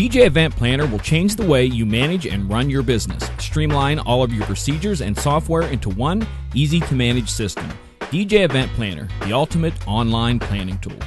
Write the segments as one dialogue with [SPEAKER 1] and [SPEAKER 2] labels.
[SPEAKER 1] DJ Event Planner will change the way you manage and run your business. Streamline all of your procedures and software into one easy-to-manage system. DJ Event Planner, the ultimate online planning tool.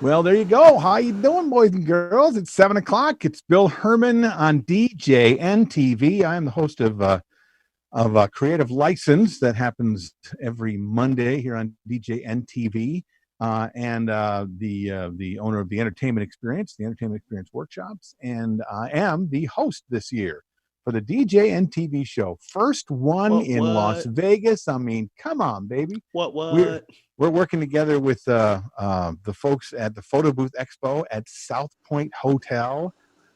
[SPEAKER 2] Well, there you go. How you doing, boys and girls? It's 7 o'clock. It's Bill Herman on DJNTV. I am the host of Creative License that happens every Monday here on DJNTV, and the owner of the Entertainment Experience Workshops, and I am the host this year for the DJNTV show. First one in Las Vegas. I mean, come on, baby. We're working together with the folks at the Photo Booth Expo at South Point Hotel.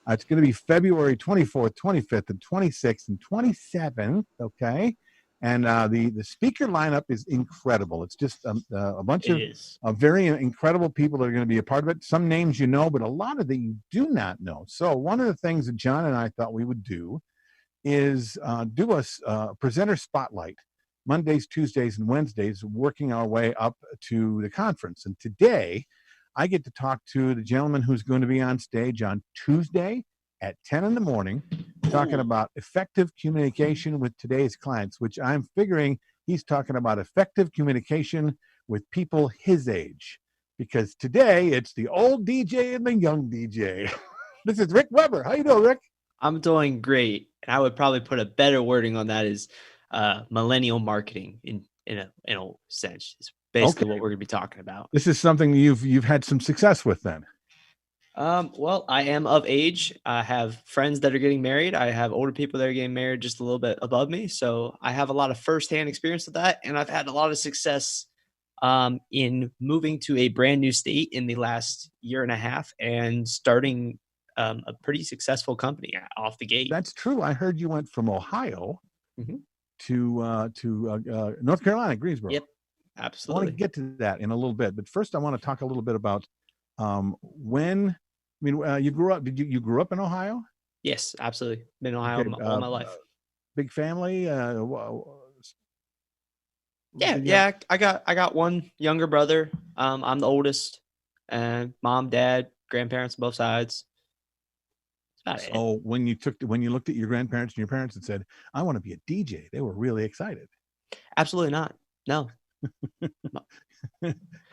[SPEAKER 2] It's going to be February 24th, 25th, and 26th, and 27th. Okay, and the speaker lineup is incredible. It's just a bunch of very incredible people that are going to be a part of it. Some names you know, but a lot of that you do not know. So one of the things that John and I thought we would do is do a presenter spotlight. Mondays, Tuesdays, and Wednesdays, working our way up to the conference. And today, I get to talk to the gentleman who's going to be on stage on Tuesday at 10 in the morning, talking about effective communication with today's clients, which I'm figuring he's talking about effective communication with people his age. Because today, it's the old DJ and the young DJ. This is Rick Weber. How you doing, Rick?
[SPEAKER 3] I'm doing great. And I would probably put a better wording on that is millennial marketing in a sense. It's basically what we're going to be talking about.
[SPEAKER 2] This is something you've had some success with then.
[SPEAKER 3] Well, I am of age. I have friends that are getting married. I have older people that are getting married just a little bit above me. So I have a lot of firsthand experience with that. And I've had a lot of success in moving to a brand new state in the last year and a half and starting a pretty successful company off the gate.
[SPEAKER 2] That's true. I heard you went from Ohio to North Carolina, Greensboro.
[SPEAKER 3] Yep, absolutely.
[SPEAKER 2] I want to get to that in a little bit, but first I want to talk a little bit about when. I mean, you grew up. Did you grew up in Ohio?
[SPEAKER 3] Yes, absolutely. Been in Ohio all my life.
[SPEAKER 2] Big family.
[SPEAKER 3] Yeah. I got one younger brother. I'm the oldest, and mom, dad, grandparents on both sides.
[SPEAKER 2] So when you looked at your grandparents and your parents and said, "I want to be a DJ," they were really excited.
[SPEAKER 3] Absolutely not. No.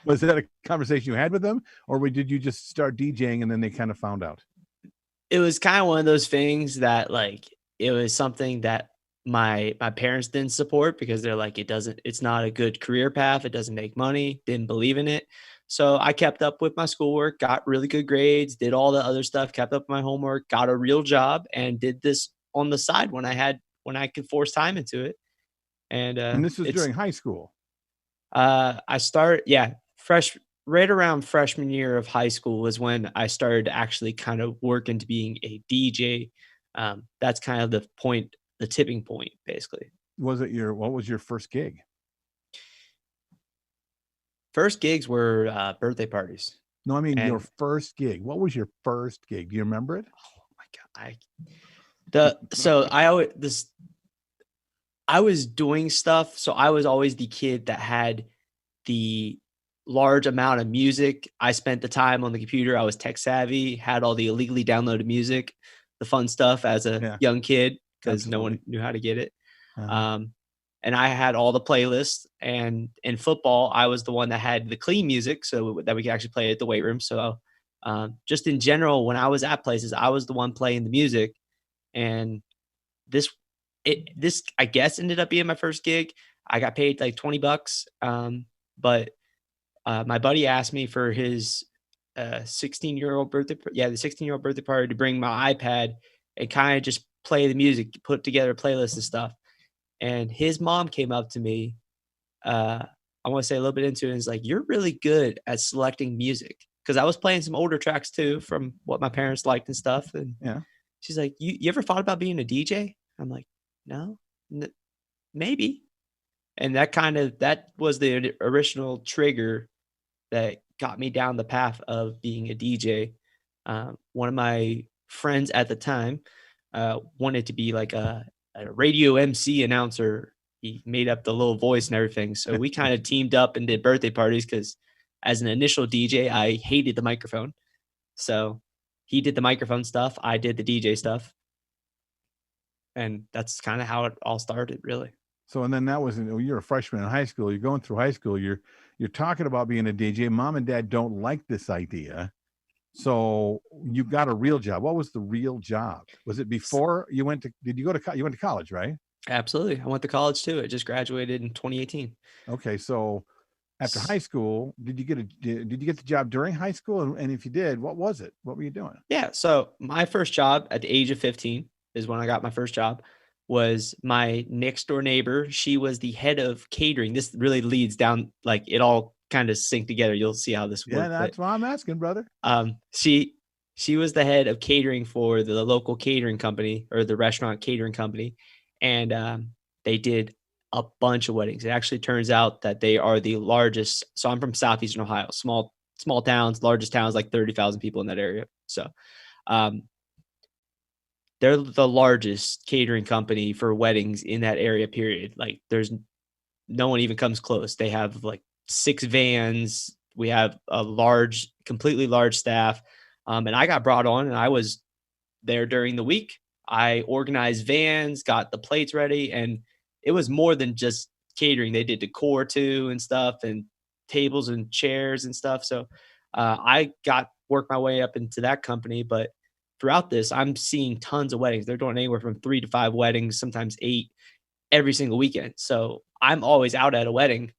[SPEAKER 2] Was that a conversation you had with them, or did you just start DJing and then they kind of found out?
[SPEAKER 3] It was kind of one of those things that it was something that my parents didn't support because they're like, it's not a good career path. It doesn't make money. Didn't believe in it. So I kept up with my schoolwork, got really good grades, did all the other stuff, kept up with my homework, got a real job, and did this on the side when I could force time into it. And
[SPEAKER 2] this was during high school.
[SPEAKER 3] I started, right around freshman year of high school was when I started to actually kind of work into being a DJ. That's kind of the tipping point, basically.
[SPEAKER 2] What was your first gig?
[SPEAKER 3] First gigs were birthday parties.
[SPEAKER 2] No, I mean your first gig. What was your first gig? Do you remember it?
[SPEAKER 3] Oh my God. I was doing stuff. So I was always the kid that had the large amount of music. I spent the time on the computer. I was tech savvy, had all the illegally downloaded music, the fun stuff as a young kid because no one knew how to get it. And I had all the playlists, and in football, I was the one that had the clean music so that we could actually play at the weight room. So just in general, when I was at places, I was the one playing the music. And this this I guess ended up being my first gig. I got paid like $20. But my buddy asked me for his 16-year-old birthday. Yeah, the 16-year-old birthday party to bring my iPad and kind of just play the music, put together playlists and stuff. And his mom came up to me. Uh, I want to say a little bit into it. And is like, "You're really good at selecting music," because I was playing some older tracks too from what my parents liked and stuff. And
[SPEAKER 2] Yeah.
[SPEAKER 3] she's like, "You ever thought about being a DJ?" I'm like, "No, maybe." And that was the original trigger that got me down the path of being a DJ. One of my friends at the time wanted to be like a radio MC announcer. He made up the little voice and everything. So we kind of teamed up and did birthday parties because as an initial DJ, I hated the microphone. So he did the microphone stuff. I did the DJ stuff. And that's kind of how it all started, really.
[SPEAKER 2] So, and then that was, you're a freshman in high school. You're going through high school. You're talking about being a DJ. Mom and dad don't like this idea. So you got a real job. What was the real job? Was it before you went to, you went to college, right?
[SPEAKER 3] Absolutely. I went to college too. I just graduated in 2018.
[SPEAKER 2] Okay. So after high school, did you get the job during high school? And if you did, what was it? What were you doing?
[SPEAKER 3] Yeah. So my first job at the age of 15 is when I got my first job. Was my next door neighbor. She was the head of catering. This really leads down, like it all kind of sync together. You'll see how this works.
[SPEAKER 2] Yeah, that's why I'm asking, brother.
[SPEAKER 3] She was the head of catering for the local catering company or the restaurant catering company. And they did a bunch of weddings. It actually turns out that they are the largest. So I'm from Southeastern Ohio, small towns, largest towns, like 30,000 people in that area. So, they're the largest catering company for weddings in that area, period. Like there's no one even comes close. They have like 6 vans. We have a completely large staff. And I got brought on and I was there during the week. I organized vans, got the plates ready, and it was more than just catering. They did decor too and stuff and tables and chairs and stuff. So I worked my way up into that company, but throughout this, I'm seeing tons of weddings. They're doing anywhere from 3 to 5 weddings, sometimes 8 every single weekend. So I'm always out at a wedding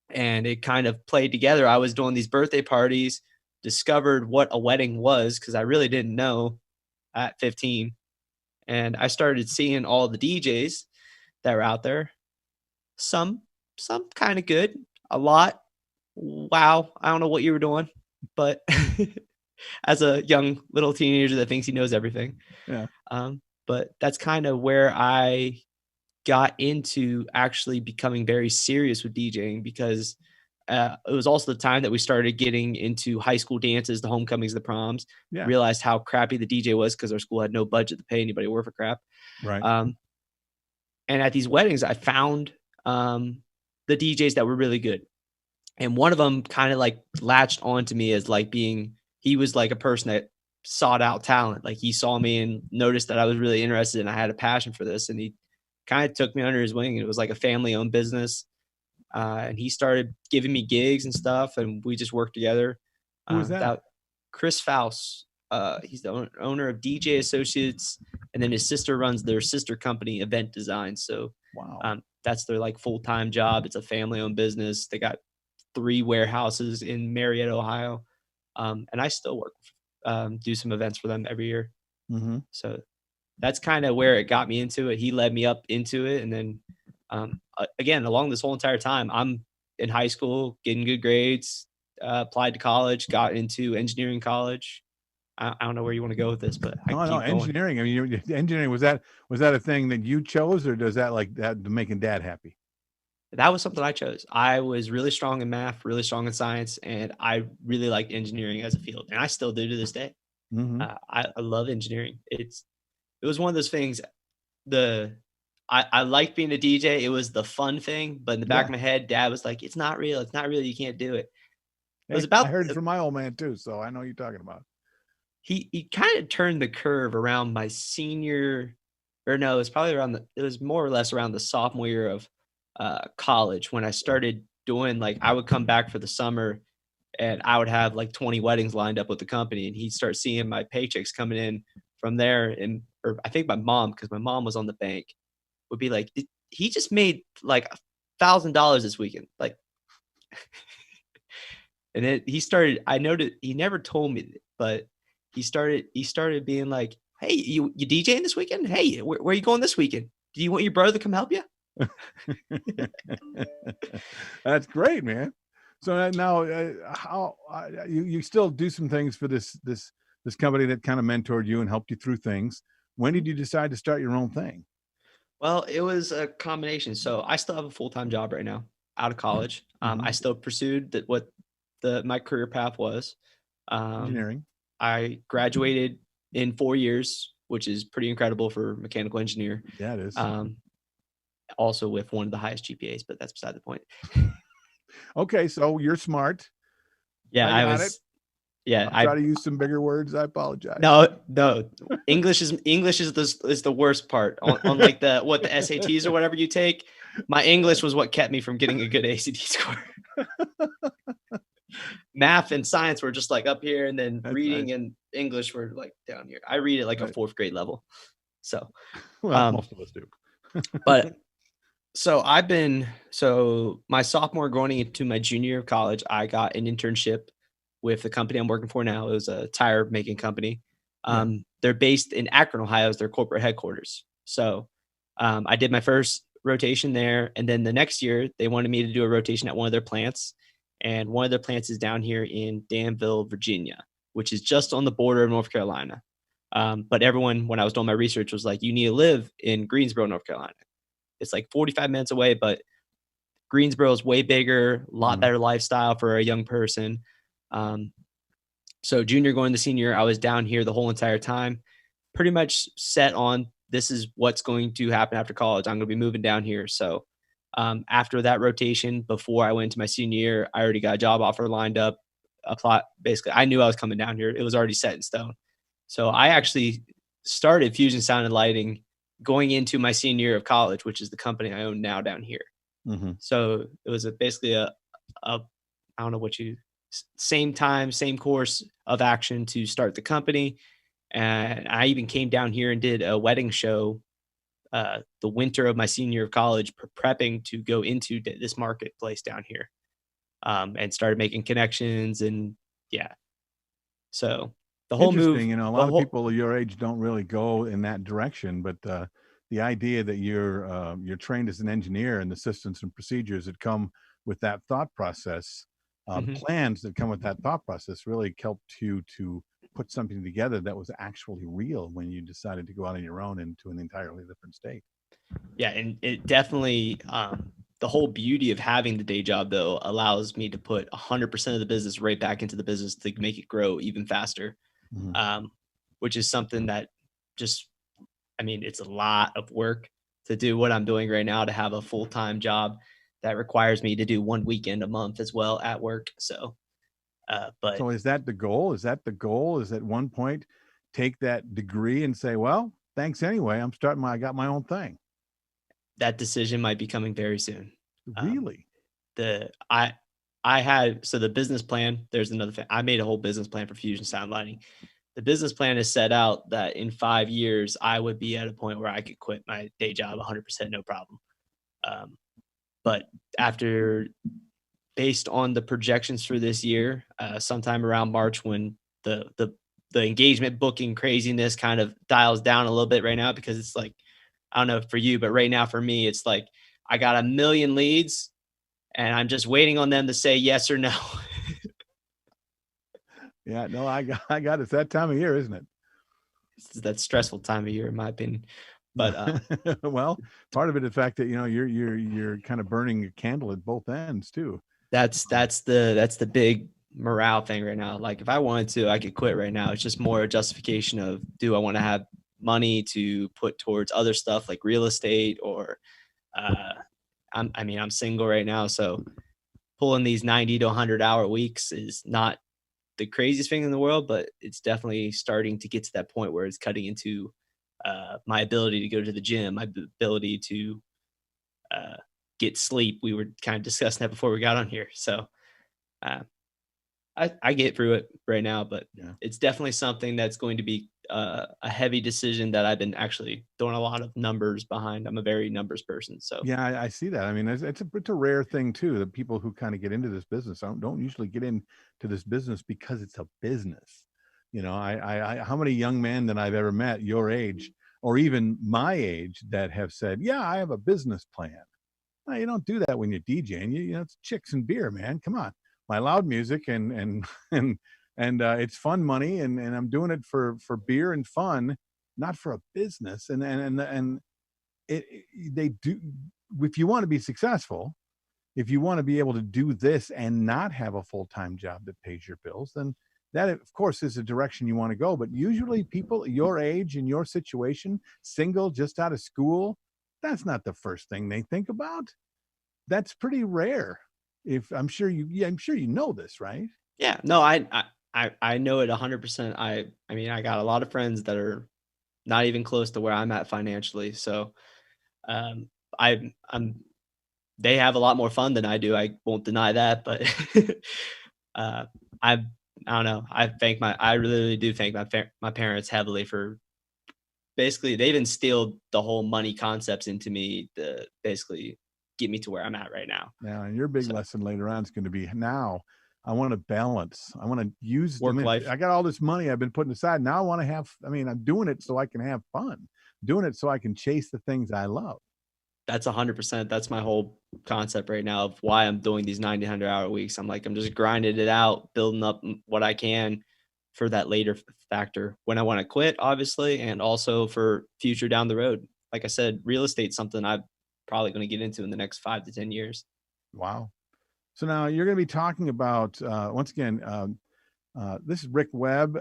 [SPEAKER 3] and it kind of played together. I was doing these birthday parties, discovered what a wedding was because I really didn't know at 15. And I started seeing all the DJs that were out there. Some kind of good, a lot. Wow, I don't know what you were doing, but as a young little teenager that thinks he knows everything.
[SPEAKER 2] Yeah.
[SPEAKER 3] But that's kind of where I got into actually becoming very serious with DJing because it was also the time that we started getting into high school dances, the homecomings, the proms.
[SPEAKER 2] Yeah.
[SPEAKER 3] Realized how crappy the DJ was because our school had no budget to pay anybody worth a crap.
[SPEAKER 2] Right.
[SPEAKER 3] And at these weddings, I found the DJs that were really good. And one of them kind of like latched onto me as like he was like a person that sought out talent. Like he saw me and noticed that I was really interested and I had a passion for this. And he kind of took me under his wing. It was like a family owned business. And he started giving me gigs and stuff. And we just worked together.
[SPEAKER 2] Who was that?
[SPEAKER 3] Chris Faust. He's the owner of DJ Associates. And then his sister runs their sister company, Event Design. So
[SPEAKER 2] wow.
[SPEAKER 3] That's their like full-time job. It's a family owned business. They got 3 warehouses in Marietta, Ohio. And I still work, do some events for them every year.
[SPEAKER 2] Mm-hmm.
[SPEAKER 3] So that's kind of where it got me into it. He led me up into it. And then, again, along this whole entire time, I'm in high school, getting good grades, applied to college, got into engineering college. I don't know where you want to go with this, but
[SPEAKER 2] no, engineering. I mean, engineering, was that a thing that you chose, or does that like that making dad happy?
[SPEAKER 3] That was something I chose. I was really strong in math, really strong in science, and I really liked engineering as a field, and I still do to this day.
[SPEAKER 2] Mm-hmm.
[SPEAKER 3] I love engineering. It was one of those things. I liked being a DJ. It was the fun thing, but in the back of my head, Dad was like, "It's not real. It's not real. You can't do it." It was about.
[SPEAKER 2] I heard it from my old man too, so I know what you're talking about.
[SPEAKER 3] He kind of turned the curve around my senior, or no, it was probably it was more or less around the sophomore year of college when I started doing like I would come back for the summer and I would have like 20 weddings lined up with the company, and he'd start seeing my paychecks coming in from there. Or I think my mom, because my mom was on the bank, would be like, he just made like $1,000 this weekend. Like, and then he started, I noted, he never told me, but he started being like, hey, you DJing this weekend? Hey, where are you going this weekend? Do you want your brother to come help you?
[SPEAKER 2] That's great, man. So now, how you still do some things for this company that kind of mentored you and helped you through things. When did you decide to start your own thing?
[SPEAKER 3] Well, it was a combination. So I still have a full-time job right now out of college. I still pursued what my career path was.
[SPEAKER 2] Engineering.
[SPEAKER 3] I graduated in 4 years, which is pretty incredible for a mechanical engineer.
[SPEAKER 2] Yeah, it is.
[SPEAKER 3] Also with one of the highest GPAs, but that's beside the point.
[SPEAKER 2] Okay, so you're smart.
[SPEAKER 3] Yeah,
[SPEAKER 2] I got it.
[SPEAKER 3] Yeah,
[SPEAKER 2] I'll try to use some bigger words. I apologize.
[SPEAKER 3] No. English is the worst part. On like what the SATs or whatever you take. My English was what kept me from getting a good ACT score. Math and science were just like up here, and then reading and English were like down here. I read at like a 4th grade level. So,
[SPEAKER 2] well, most of us do.
[SPEAKER 3] But so my sophomore going into my junior year of college, I got an internship with the company I'm working for now. It was a tire making company. They're based in Akron, Ohio, as their corporate headquarters. So I did my first rotation there, and then the next year they wanted me to do a rotation at one of their plants, and one of their plants is down here in Danville, Virginia, which is just on the border of North Carolina. But everyone, when I was doing my research, was like, you need to live in Greensboro, North Carolina. It's like 45 minutes away, but Greensboro is way bigger, a lot better lifestyle for a young person. So junior going to senior, I was down here the whole entire time, pretty much set on this is what's going to happen after college. I'm going to be moving down here. So after that rotation, before I went to my senior year, I already got a job offer lined up. Basically, I knew I was coming down here. It was already set in stone. So I actually started Fusion Sound and Lighting going into my senior year of college, which is the company I own now down here. So it was basically a I don't know same time, same course of action to start the company. And I even came down here and did a wedding show the winter of my senior year of college, prepping to go into this marketplace down here, and started making connections. And yeah, so the whole move,
[SPEAKER 2] a lot of people your age don't really go in that direction, but the idea that you're trained as an engineer and the systems and procedures that come with that thought process, plans that come with that thought process really helped you to put something together that was actually real when you decided to go out on your own into an entirely different state.
[SPEAKER 3] Yeah, and it definitely the whole beauty of having the day job though allows me to put 100% of the business right back into the business to make it grow even faster. Which is something that it's a lot of work to do what I'm doing right now, to have a full-time job that requires me to do one weekend a month as well at work. So,
[SPEAKER 2] so is that the goal? Is at one point take that degree and say, well, thanks anyway, I got my own thing?
[SPEAKER 3] That decision might be coming very soon.
[SPEAKER 2] Really?
[SPEAKER 3] I had, so the business plan, there's another thing. I made a whole business plan for Fusion Sound Lighting. The business plan is set out that in 5 years, I would be at a point where I could quit my day job 100%, no problem. But based on the projections for this year, sometime around March, when the engagement booking craziness kind of dials down a little bit right now, because it's like, I don't know for you, but right now for me, it's like I got 1 million leads and I'm just waiting on them to say yes or no.
[SPEAKER 2] Yeah, no, I got it's that time of year, isn't it?
[SPEAKER 3] It's that stressful time of year, in my opinion. But
[SPEAKER 2] well, part of it is the fact that you're kind of burning a candle at both ends too.
[SPEAKER 3] That's the big morale thing right now. Like if I wanted to, I could quit right now. It's just more a justification of, do I want to have money to put towards other stuff like real estate, or I'm single right now, so pulling these 90 to 100 hour weeks is not the craziest thing in the world, but it's definitely starting to get to that point where it's cutting into my ability to go to the gym, my ability to get sleep. We were kind of discussing that before we got on here. So I get through it right now, but
[SPEAKER 2] Yeah.
[SPEAKER 3] it's definitely something that's going to be a heavy decision that I've been actually throwing a lot of numbers behind. I'm a very numbers person, so
[SPEAKER 2] Yeah, I see that. I mean, it's a rare thing too that people who kind of get into this business don't usually get into this business because it's a business. You know, how many young men that I've ever met your age or even my age that have said, "Yeah, I have a business plan." No, you don't do that when you're DJing. You know, it's chicks and beer, man. Come on, my loud music and it's fun money, and I'm doing it for beer and fun, not for a business. And they do. If you want to be successful, if you want to be able to do this and not have a full-time job that pays your bills, then that of course is a direction you want to go. But usually people your age in your situation, single, just out of school, that's not the first thing they think about. That's pretty rare. If I'm sure I'm sure you know this, right?
[SPEAKER 3] yeah, no, I know it 100%. I mean, I got a lot of friends that are not even close to where I'm at financially, so um, I'm they have a lot more fun than I do. I won't deny that, but uh, I I don't know. I really do thank my parents heavily for basically they've instilled the whole money concepts into me to basically get me to where I'm at right now.
[SPEAKER 2] Now, and your big
[SPEAKER 3] So
[SPEAKER 2] lesson later on is going to be now I want to balance. I want to use, I
[SPEAKER 3] work
[SPEAKER 2] mean,
[SPEAKER 3] life.
[SPEAKER 2] I got all this money I've been putting aside. Now I want to have, I mean, I'm doing it so I can have fun, doing it so I can chase the things I love.
[SPEAKER 3] That's 100%. That's my whole concept right now of why I'm doing these 90, 100-hour weeks. I'm like, I'm just grinding it out, building up what I can for that later factor when I want to quit, obviously, and also for future down the road. Like I said, real estate's something I'm probably going to get into in the next 5 to 10 years.
[SPEAKER 2] Wow. So now you're going to be talking about, once again, this is Rick Webb,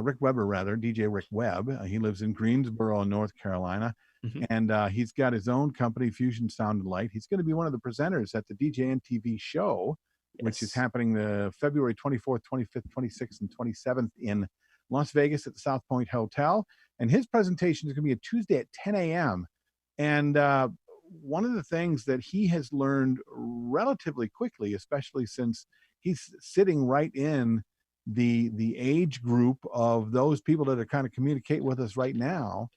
[SPEAKER 2] Rick Weber, rather, DJ Rick Webb. He lives in Greensboro, North Carolina,
[SPEAKER 3] Mhm.
[SPEAKER 2] and he's got his own company, Fusion Sound and Light. He's going to be one of the presenters at the DJNTV show, which is
[SPEAKER 3] Yes.
[SPEAKER 2] happening the February 24th, 25th, 26th, and 27th in Las Vegas at the South Point Hotel. And his presentation is going to be a Tuesday at 10 a.m. And one of the things that he has learned relatively quickly, especially since he's sitting right in the age group of those people that are kind of communicate with us right now,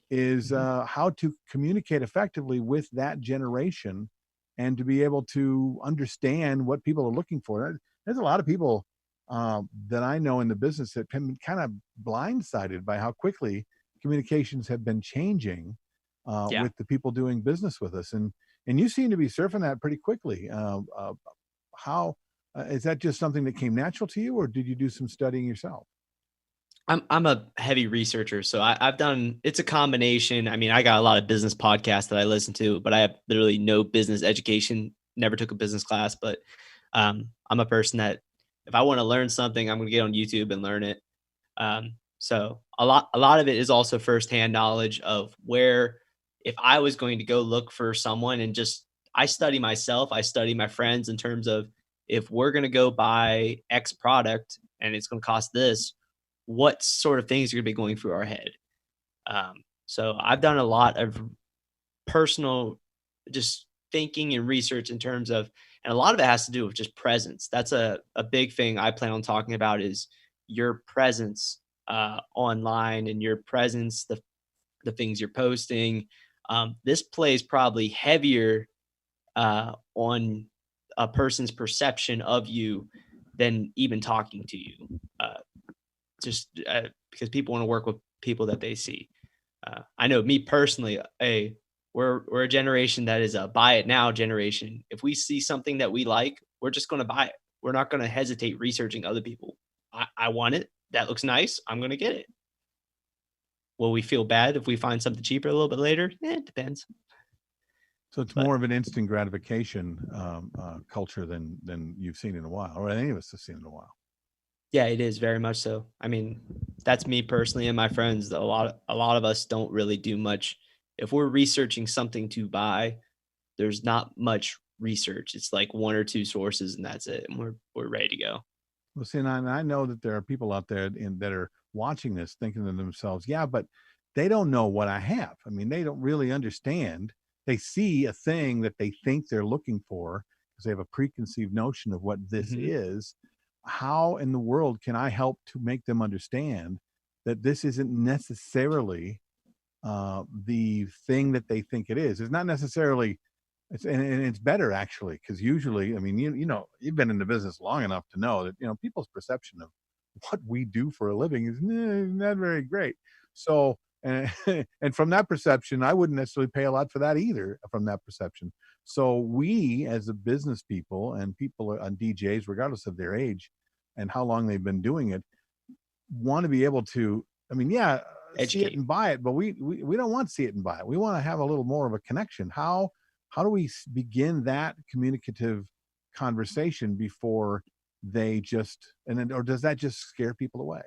[SPEAKER 2] is
[SPEAKER 3] Mhm.
[SPEAKER 2] how to communicate effectively with that generation and to be able to understand what people are looking for. There's a lot of people that I know in the business that have been kind of blindsided by how quickly communications have been changing
[SPEAKER 3] Yeah.
[SPEAKER 2] with the people doing business with us, and you seem to be surfing that pretty quickly. How is that just something that came natural to you, or did you do some studying yourself?
[SPEAKER 3] I'm a heavy researcher, so I've done it's a combination. I mean, I got a lot of business podcasts that I listen to, but I have literally no business education. Never took a business class, but I'm a person that if I want to learn something, I'm going to get on YouTube and learn it. So a lot of it is also firsthand knowledge of where if I was going to go look for someone and just I study myself, I study my friends in terms of if we're going to go buy X product and it's going to cost this, what sort of things are going to be going through our head. So I've done a lot of personal just thinking and research in terms of and a lot of it has to do with just presence. That's a big thing I plan on talking about is your presence online and your presence, the things you're posting. This plays probably heavier on a person's perception of you than even talking to you. Uh, just because people want to work with people that they see. I know me personally, we're a generation that is a buy it now generation. If we see something that we like, we're just going to buy it. We're not going to hesitate researching other people. I want it. That looks nice. I'm going to get it. Will we feel bad if we find something cheaper a little bit later? It depends.
[SPEAKER 2] So it's
[SPEAKER 3] But
[SPEAKER 2] more of an instant gratification culture than you've seen in a while, or any of us have seen in a while.
[SPEAKER 3] yeah, it is very much so. I mean, that's me personally and my friends. A lot of us don't really do much. If we're researching something to buy, there's not much research. It's like one or two sources and that's it. And we're ready to go.
[SPEAKER 2] Well, see, and I know that there are people out there that are watching this thinking to themselves, yeah, but they don't know what I have. I mean, they don't really understand. They see a thing that they think they're looking for because they have a preconceived notion of what this
[SPEAKER 3] Mhm.
[SPEAKER 2] is. how in the world can I help to make them understand that this isn't necessarily the thing that they think it is? It's not necessarily, and it's better actually, because usually, I mean, you know, you've been in the business long enough to know that, you know, people's perception of what we do for a living is not very great. So, and, and from that perception, I wouldn't necessarily pay a lot for that either, from that perception. So we, as a business people and people on DJs, regardless of their age and how long they've been doing it, want to be able to, I mean, yeah, see it and buy it, but we don't want to see it and buy it. We want to have a little more of a connection. How do we begin that communicative conversation before they just, and then, or does that just scare people away?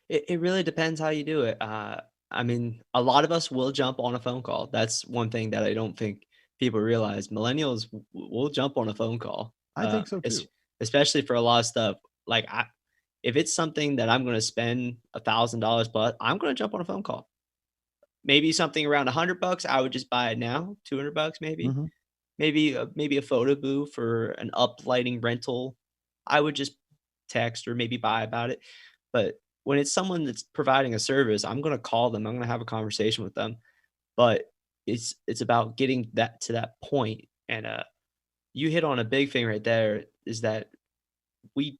[SPEAKER 3] It really depends how you do it. I mean, a lot of us will jump on a phone call. That's one thing that I don't think people realize. Millennials will jump on a phone call.
[SPEAKER 2] I think so too.
[SPEAKER 3] Especially for a lot of stuff. Like if it's something that I'm going to spend $1,000 plus, I'm going to jump on a phone call. Maybe something around $100, I would just buy it now. $200 maybe.
[SPEAKER 2] Mm-hmm.
[SPEAKER 3] Maybe a photo booth for an uplighting rental, I would just text or maybe buy about it. But when it's someone that's providing a service, I'm going to call them. I'm going to have a conversation with them. But it's about getting that to that point. And you hit on a big thing right there, is that we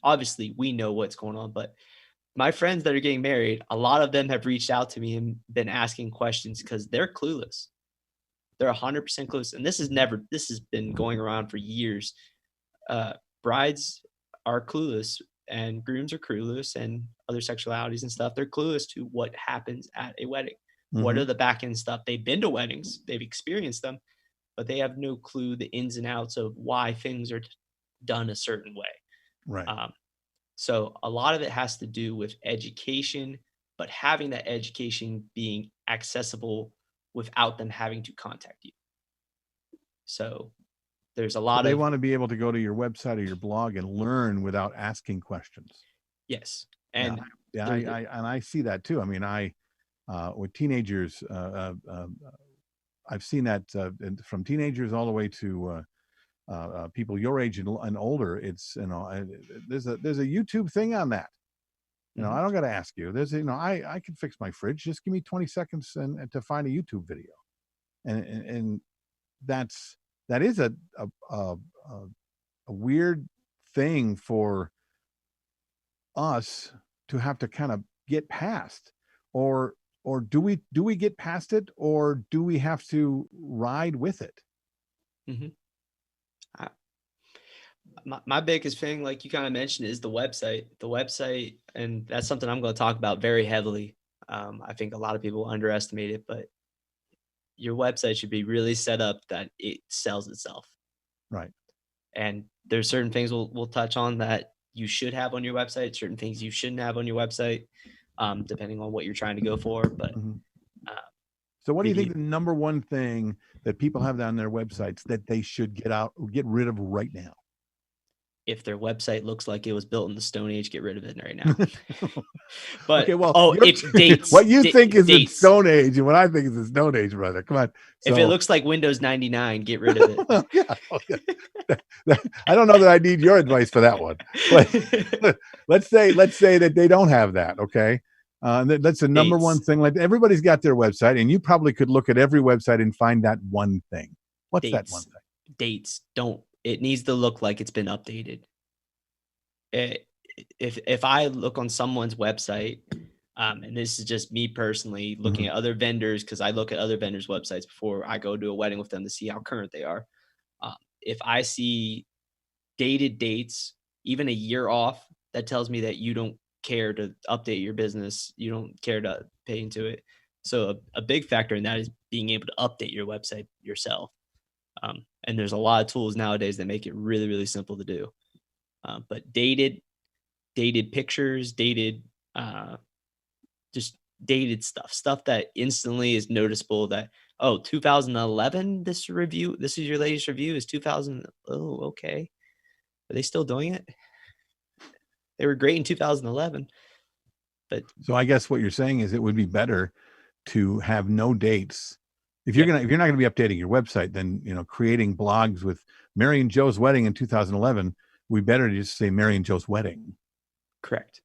[SPEAKER 3] obviously we know what's going on, but my friends that are getting married, a lot of them have reached out to me and been asking questions because they're clueless. They're 100% clueless. And this has been going around for years. Brides are clueless and grooms are clueless, and other sexualities and stuff. They're clueless to what happens at a wedding. Mm-hmm. What are the back end stuff? They've been to weddings, they've experienced them, but they have no clue the ins and outs of why things are done a certain way.
[SPEAKER 2] Right.
[SPEAKER 3] So a lot of it has to do with education, but having that education being accessible without them having to contact you. So there's a lot
[SPEAKER 2] they want to be able to go to your website or your blog and learn without asking questions.
[SPEAKER 3] Yes. And
[SPEAKER 2] I see that too. I mean, with teenagers, I've seen that from teenagers all the way to people your age and older. It's, you know, there's a YouTube thing on that. You know, I don't got to ask you. There's, you know, I can fix my fridge. Just give me 20 seconds and to find a YouTube video, and that is a weird thing for us to have to kind of get past, or do we get past it, or do we have to ride with it?
[SPEAKER 3] Mm-hmm. My biggest thing, like you kind of mentioned, is the website. And that's something I'm going to talk about very heavily. I think a lot of people underestimate it, but your website should be really set up that it sells itself.
[SPEAKER 2] Right.
[SPEAKER 3] And there's certain things we'll touch on that you should have on your website, certain things you shouldn't have on your website, depending on what you're trying to go for. But
[SPEAKER 2] so what do you think the number one thing that people have on their websites that they should get rid of right now?
[SPEAKER 3] If their website looks like it was built in the Stone Age, get rid of it right now. But
[SPEAKER 2] okay, well,
[SPEAKER 3] it's dates.
[SPEAKER 2] What you think is
[SPEAKER 3] dates.
[SPEAKER 2] in Stone Age, and what I think is in Stone Age, brother. Come on. So,
[SPEAKER 3] if it looks like Windows 99, get rid of it.
[SPEAKER 2] Yeah. I don't know that I need your advice for that one. But let's say that they don't have that. Okay, that's the number one thing. Like, everybody's got their website, and you probably could look at every website and find that one thing. What's that one thing?
[SPEAKER 3] Dates. It needs to look like it's been updated. If I look on someone's website, and this is just me personally looking at other vendors, because I look at other vendors' websites before I go to a wedding with them to see how current they are. If I see dated dates, even a year off, that tells me that you don't care to update your business. You don't care to pay into it. So a big factor in that is being able to update your website yourself. And there's a lot of tools nowadays that make it really, really simple to do. But dated pictures, just dated stuff that instantly is noticeable that, 2011, this is your latest review is 2000. Oh, okay. Are they still doing it? They were great in 2011. But
[SPEAKER 2] so I guess what you're saying is it would be better to have no dates. If you're not going to be updating your website, then, you know, creating blogs with Mary and Joe's wedding in 2011 we better just say Mary and Joe's wedding.
[SPEAKER 3] Correct.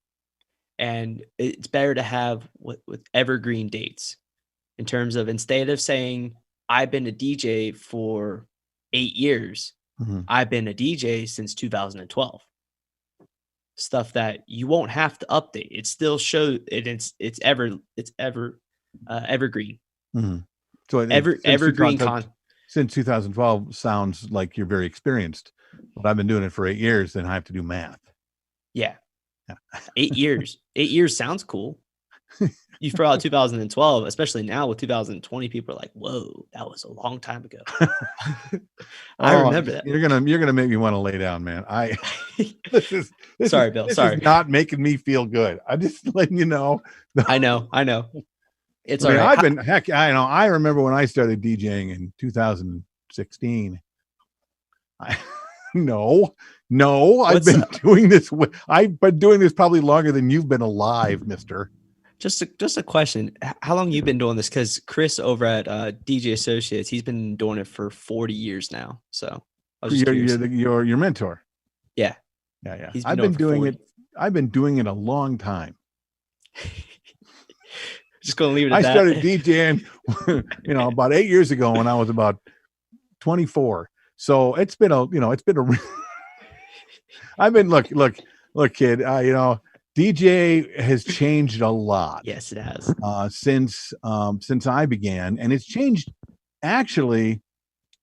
[SPEAKER 3] And it's better to have with evergreen dates in terms of, instead of saying I've been a DJ for 8 years, I've been a DJ since 2012. Stuff that you won't have to update. It still shows it's evergreen.
[SPEAKER 2] So
[SPEAKER 3] Evergreen content.
[SPEAKER 2] Since 2012 sounds like you're very experienced, but I've been doing it for 8 years, then I have to do math.
[SPEAKER 3] Yeah. 8 years. 8 years sounds cool. You throw out 2012, especially now with 2020, people are like, whoa, that was a long time ago. I remember that.
[SPEAKER 2] You're gonna make me want to lay down, man.
[SPEAKER 3] Sorry, Bill.
[SPEAKER 2] This is not making me feel good. I'm just letting you know.
[SPEAKER 3] I know. It's all
[SPEAKER 2] right. I remember when I started DJing in 2016. No, I've been doing this. I've been doing this probably longer than you've been alive, mister.
[SPEAKER 3] Just a question. How long you been doing this? Because Chris over at DJ Associates, he's been doing it for 40 years now. So
[SPEAKER 2] you're your mentor.
[SPEAKER 3] Yeah.
[SPEAKER 2] I've been doing it. I've been doing it a long time.
[SPEAKER 3] Just gonna leave it at that.
[SPEAKER 2] I started DJing, about 8 years ago when I was about 24. So it's been a. I've been look, kid. DJ has changed a lot.
[SPEAKER 3] Yes, it has.
[SPEAKER 2] Since I began, and it's changed. Actually,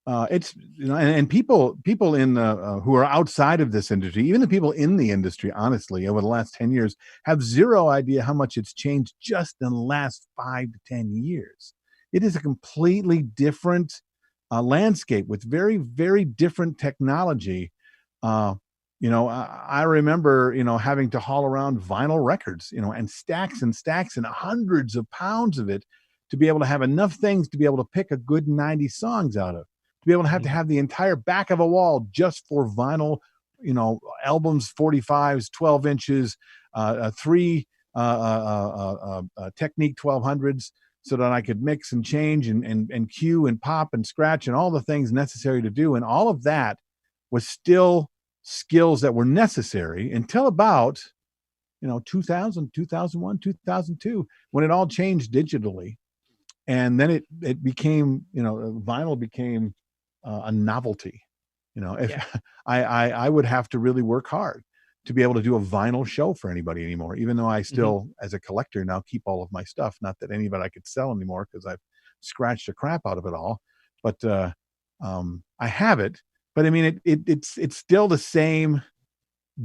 [SPEAKER 2] it's and people in the who are outside of this industry, even the people in the industry, honestly, over the last 10 years, have zero idea how much it's changed just in the last 5 to 10 years. It is a completely different landscape with very, very different technology. I remember, having to haul around vinyl records, and stacks and hundreds of pounds of it to be able to have enough things to be able to pick a good 90 songs out of, to be able to have the entire back of a wall just for vinyl, albums, 45s, 12 inches, 3 Technique 1200s, so that I could mix and change and cue and pop and scratch and all the things necessary to do. And all of that was still skills that were necessary until about 2000, 2001, 2002, when it all changed digitally. And then it became, vinyl became a novelty. I would have to really work hard to be able to do a vinyl show for anybody anymore, even though I still, as a collector now, keep all of my stuff. Not that any of it I could sell anymore, because I've scratched the crap out of it all. But I have it. But I mean, it's still the same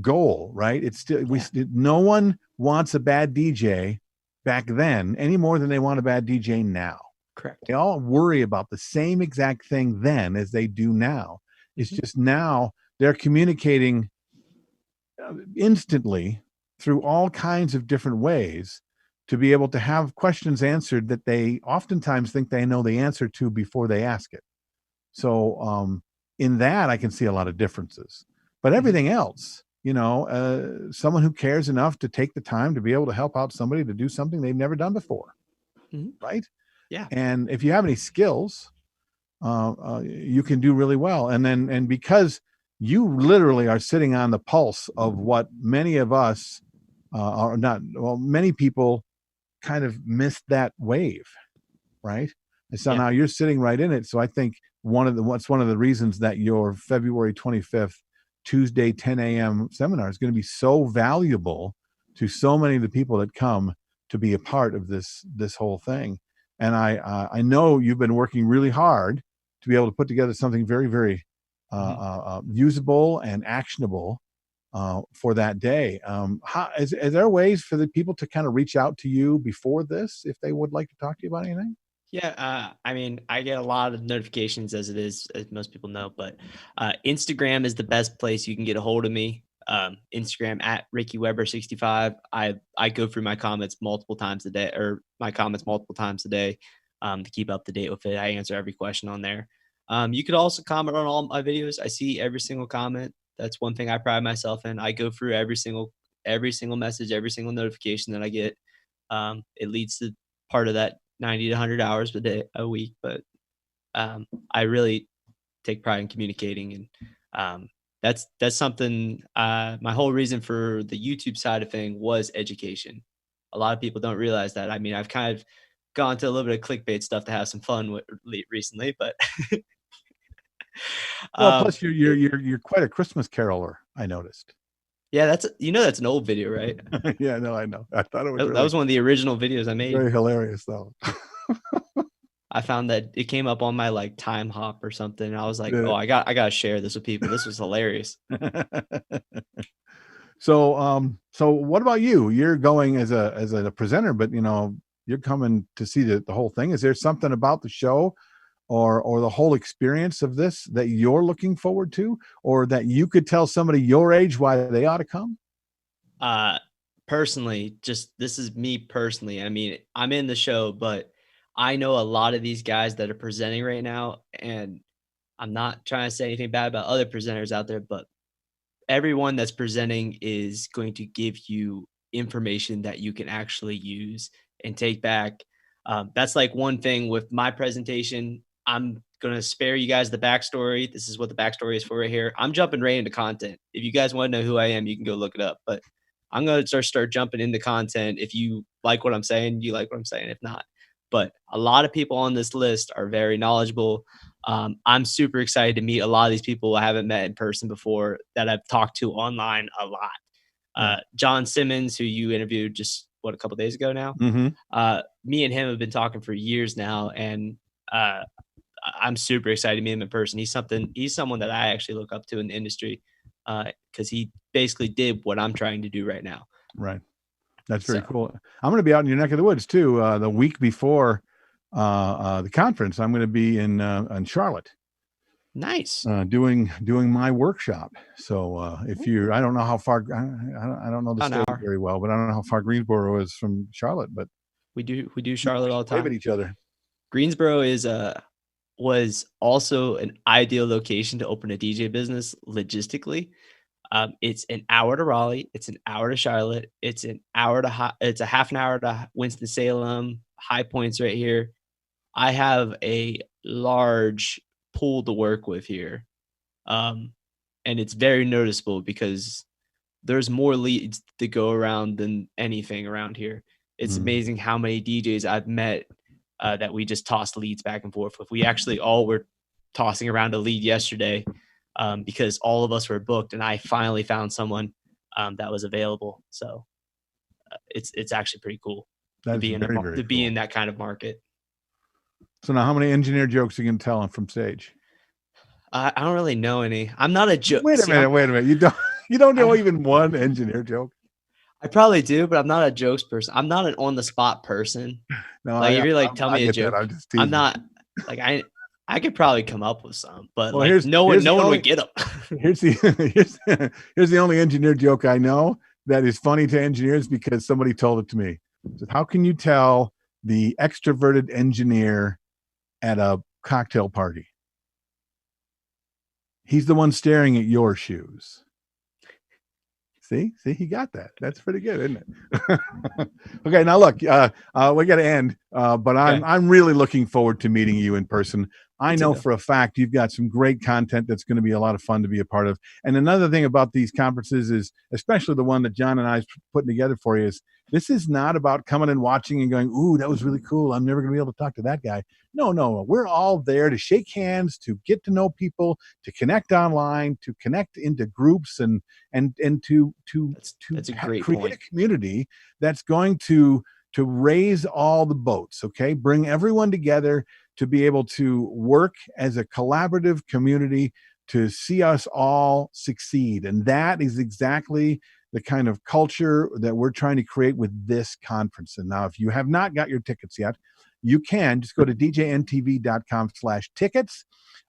[SPEAKER 2] goal, right? It's still no one wants a bad DJ back then any more than they want a bad DJ now.
[SPEAKER 3] Correct.
[SPEAKER 2] They all worry about the same exact thing then as they do now. It's just now they're communicating instantly through all kinds of different ways to be able to have questions answered that they oftentimes think they know the answer to before they ask it. So in that, I can see a lot of differences. But everything else, someone who cares enough to take the time to be able to help out somebody to do something they've never done before, right?
[SPEAKER 3] Yeah.
[SPEAKER 2] And if you have any skills, you can do really well. And because you literally are sitting on the pulse of what many of us are not, well, many people kind of missed that wave, right? And so now you're sitting right in it. So I think one of the reasons that your February 25th, Tuesday, 10 a.m. seminar is going to be so valuable to so many of the people that come to be a part of this whole thing. And I know you've been working really hard to be able to put together something very, very usable and actionable for that day. Is there ways for the people to kind of reach out to you before this if they would like to talk to you about anything?
[SPEAKER 3] Yeah, I mean, I get a lot of notifications as it is, as most people know, but Instagram is the best place you can get a hold of me. Instagram at Ricky Weber 65. I go through my comments multiple times a day to keep up to date with it. I answer every question on there. You could also comment on all my videos. I see every single comment. That's one thing I pride myself in. I go through every single message, every single notification that I get. It leads to part of that 90 to 100 hours a week, but I really take pride in communicating, and that's something. My whole reason for the YouTube side of thing was education. A lot of people don't realize that. I mean, I've kind of gone to a little bit of clickbait stuff to have some fun with recently, but
[SPEAKER 2] Well, plus
[SPEAKER 3] it,
[SPEAKER 2] you're quite a Christmas caroler, I noticed.
[SPEAKER 3] yeah, that's an old video, right?
[SPEAKER 2] Yeah, no, I know. I thought it was
[SPEAKER 3] That was one of the original videos I made.
[SPEAKER 2] very hilarious, though.
[SPEAKER 3] I found that it came up on my like time hop or something. And I was like,
[SPEAKER 2] Yeah.
[SPEAKER 3] oh, I gotta share this with people. This was hilarious.
[SPEAKER 2] So what about you? You're going as a presenter, but you're coming to see the whole thing. Is there something about the show or the whole experience of this that you're looking forward to, or that you could tell somebody your age why they ought to come?
[SPEAKER 3] Personally, just this is me personally. I mean, I'm in the show, but I know a lot of these guys that are presenting right now, and I'm not trying to say anything bad about other presenters out there, but everyone that's presenting is going to give you information that you can actually use and take back. That's like one thing with my presentation. I'm going to spare you guys the backstory. This is what the backstory is for right here. I'm jumping right into content. If you guys want to know who I am, you can go look it up. But I'm going to start jumping into content. If you like what I'm saying, you like what I'm saying. If not, but a lot of people on this list are very knowledgeable. I'm super excited to meet a lot of these people I haven't met in person before that I've talked to online a lot. John Simmons, who you interviewed just a couple days ago now.
[SPEAKER 2] Mm-hmm.
[SPEAKER 3] Me and him have been talking for years now, and I'm super excited to meet him in person. He's someone that I actually look up to in the industry because he basically did what I'm trying to do right now.
[SPEAKER 2] Right. That's very cool. I'm going to be out in your neck of the woods too. The week before the conference, I'm going to be in Charlotte.
[SPEAKER 3] Nice.
[SPEAKER 2] Doing my workshop. So if you're, I don't know how far, I don't know the state very well, but I don't know how far Greensboro is from Charlotte. But
[SPEAKER 3] we do Charlotte all the time.
[SPEAKER 2] Wave at each other.
[SPEAKER 3] Greensboro was also an ideal location to open a DJ business logistically. It's an hour to Raleigh. It's an hour to Charlotte. It's a half an hour to Winston-Salem. High Point's right here. I have a large pool to work with here. And it's very noticeable because there's more leads to go around than anything around here. It's amazing how many DJs I've met that we just tossed leads back and forth with. We actually all were tossing around a lead yesterday because all of us were booked, and I finally found someone that was available. So it's actually pretty cool to be in that kind of market.
[SPEAKER 2] So now, how many engineer jokes you can tell from stage?
[SPEAKER 3] I don't really know any. I'm not a joke.
[SPEAKER 2] Wait a minute. You don't know even one engineer joke?
[SPEAKER 3] I probably do, but I'm not a jokes person. I'm not an on the spot person.
[SPEAKER 2] No,
[SPEAKER 3] like if you're like, tell me a joke. I'm not like I could probably come up with some, but no one would get them.
[SPEAKER 2] here's the only engineer joke I know that is funny to engineers because somebody told it to me. So how can you tell the extroverted engineer at a cocktail party? He's the one staring at your shoes. See, he got that. That's pretty good, isn't it? Okay, now look, we got to end, but I'm really looking forward to meeting you in person. I know for a fact you've got some great content that's going to be a lot of fun to be a part of. And another thing about these conferences is, especially the one that John and I is putting together for you, is this is not about coming and watching and going, ooh, that was really cool. I'm never going to be able to talk to that guy. No. We're all there to shake hands, to get to know people, to connect online, to connect into groups and to
[SPEAKER 3] that's a great
[SPEAKER 2] create
[SPEAKER 3] point.
[SPEAKER 2] a community that's going to raise all the boats, okay? Bring everyone together to be able to work as a collaborative community to see us all succeed. And that is exactly the kind of culture that we're trying to create with this conference. And now, if you have not got your tickets yet, you can just go to djntv.com/tickets.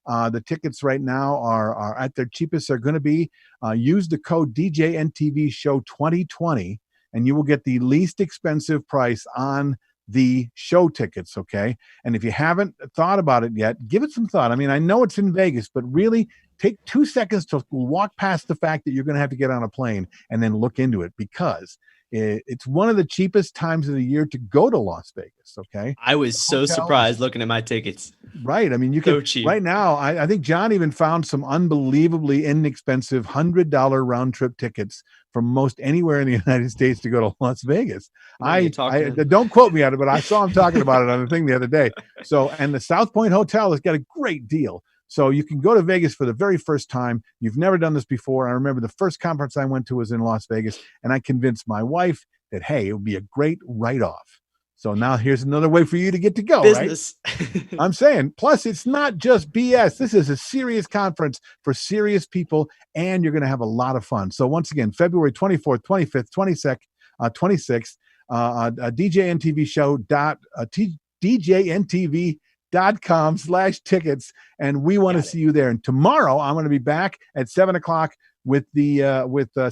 [SPEAKER 2] The tickets right now are at their cheapest. They're going to be, use the code DJNTV Show 2020, and you will get the least expensive price on the show tickets, okay? And if you haven't thought about it yet, give it some thought. I mean, I know it's in Vegas, but really take 2 seconds to walk past the fact that you're going to have to get on a plane and then look into it, because It's one of the cheapest times of the year to go to Las Vegas. Okay.
[SPEAKER 3] I was so surprised looking at my tickets.
[SPEAKER 2] Right. I mean, you
[SPEAKER 3] So
[SPEAKER 2] could
[SPEAKER 3] cheap.
[SPEAKER 2] right now. I think John even found some unbelievably inexpensive $100 round trip tickets from most anywhere in the United States to go to Las Vegas. I don't quote me on it, but I saw him talking about it on the thing the other day. So, and the South Point Hotel has got a great deal. So you can go to Vegas for the very first time. You've never done this before. I remember the first conference I went to was in Las Vegas, and I convinced my wife that, hey, it would be a great write-off. So now here's another way for you to get to go,
[SPEAKER 3] Business.
[SPEAKER 2] Right? I'm saying, plus it's not just BS. This is a serious conference for serious people, and you're going to have a lot of fun. So once again, February 24th, 25th, 26th, DJNTV show DJNTV.com/tickets, and we want to see you there. And tomorrow I'm going to be back at 7:00 with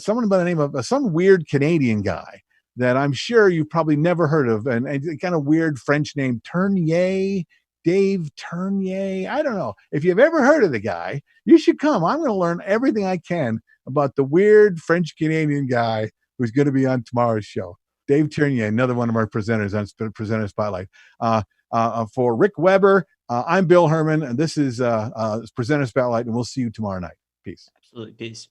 [SPEAKER 2] someone by the name of some weird Canadian guy that I'm sure you've probably never heard of, and kind of weird French name, Turnier, Dave Turnier. I don't know. If you've ever heard of the guy, you should come. I'm going to learn everything I can about the weird French Canadian guy who's going to be on tomorrow's show. Dave Turnier, another one of our presenters on Presenter Spotlight. For Rick Weber, I'm Bill Herman, and this is Presenter Spotlight, and we'll see you tomorrow night. Peace.
[SPEAKER 3] Absolutely. Peace.